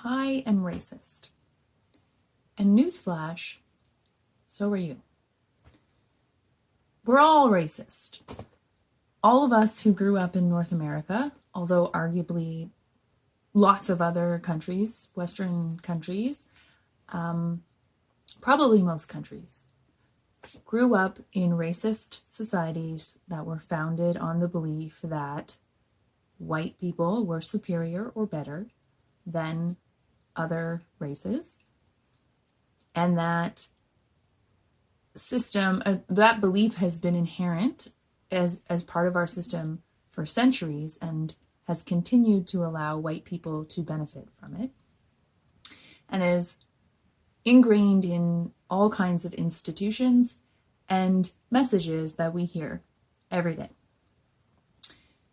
I am racist. And newsflash, so are you. We're all racist. All of us who grew up in North America, although arguably lots of other countries, Western countries, probably most countries, grew up in racist societies that were founded on the belief that white people were superior or better than other races, and that system, that belief has been inherent as part of our system for centuries and has continued to allow white people to benefit from it, and is ingrained in all kinds of institutions and messages that we hear every day.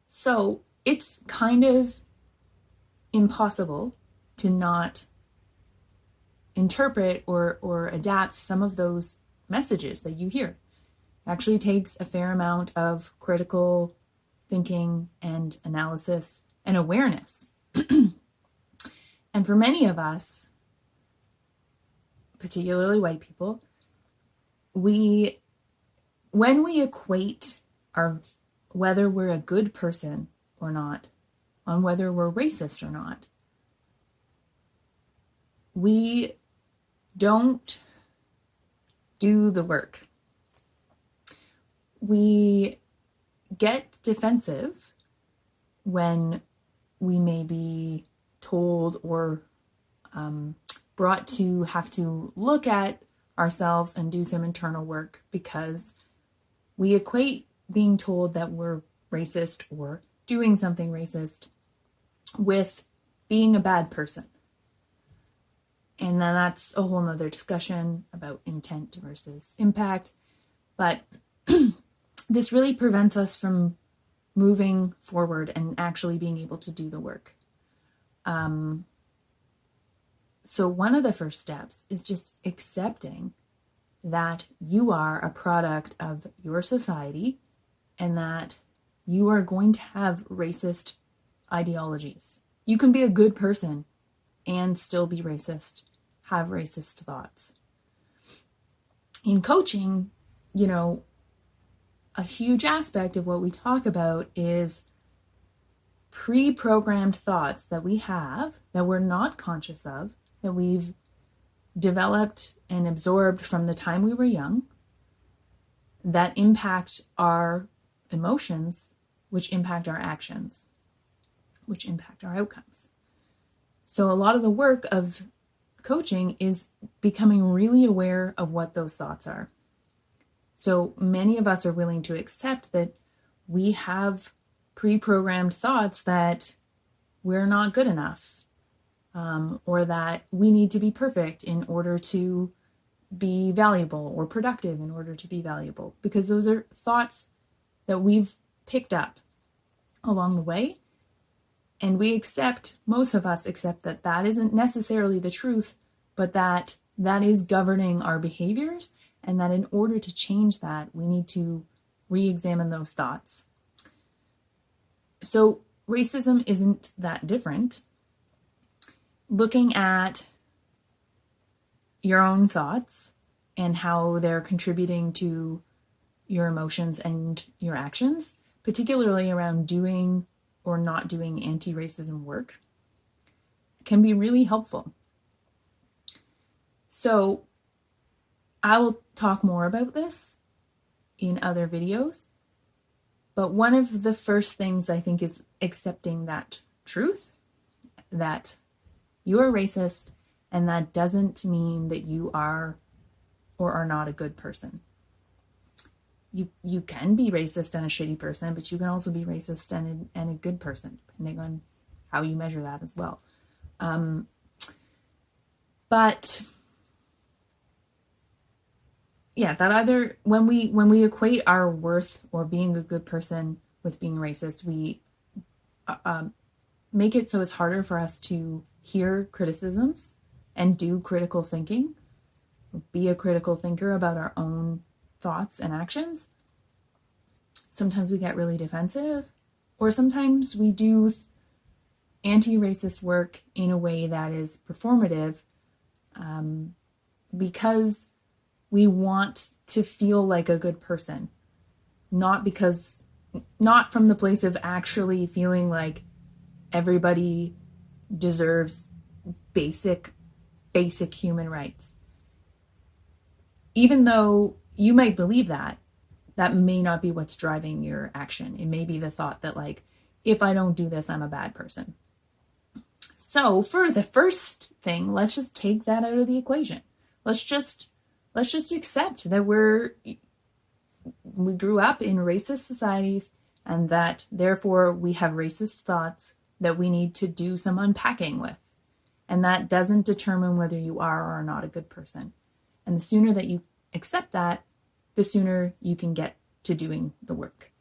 So it's kind of impossible to not interpret or adapt some of those messages that you hear. It actually takes a fair amount of critical thinking and analysis and awareness. And for many of us, particularly white people, when we equate whether we're a good person or not, on whether we're racist or not, we don't do the work. We get defensive when we may be told or brought to have to look at ourselves and do some internal work, because we equate being told that we're racist or doing something racist with being a bad person. And then that's a whole nother discussion about intent versus impact. But this really prevents us from moving forward and actually being able to do the work. So one of the first steps is just accepting that you are a product of your society and that you are going to have racist ideologies. You can be a good person and still be racist, have racist thoughts. In coaching, a huge aspect of what we talk about is pre-programmed thoughts that we have, that we're not conscious of, that we've developed and absorbed from the time we were young, that impact our emotions, which impact our actions, which impact our outcomes. So a lot of the work of coaching is becoming really aware of what those thoughts are. So many of us are willing to accept that we have pre-programmed thoughts that we're not good enough, or that we need to be perfect in order to be valuable, or productive in order to be valuable, because those are thoughts that we've picked up along the way. And most of us accept that that isn't necessarily the truth, but that is governing our behaviors, and that in order to change that, we need to re-examine those thoughts. So racism isn't that different. Looking at your own thoughts and how they're contributing to your emotions and your actions, particularly around doing or not doing anti-racism work, can be really helpful. So I will talk more about this in other videos, but one of the first things I think is accepting that truth, that you are racist, and that doesn't mean that you are or are not a good person. You can be racist and a shitty person, but you can also be racist and a good person, depending on how you measure that as well. But yeah, that either when we equate our worth or being a good person with being racist, we make it so it's harder for us to hear criticisms and do critical thinking, be a critical thinker about our own thoughts and actions. Sometimes we get really defensive, or sometimes we do anti-racist work in a way that is performative, because we want to feel like a good person, not from the place of actually feeling like everybody deserves basic human rights. Even though you might believe that may not be what's driving your action. It may be the thought that, like, if I don't do this, I'm a bad person. So for the first thing, let's just take that out of the equation. Let's just accept that we grew up in racist societies, and that therefore we have racist thoughts that we need to do some unpacking with. And that doesn't determine whether you are or are not a good person. And the sooner that you accept that, the sooner you can get to doing the work.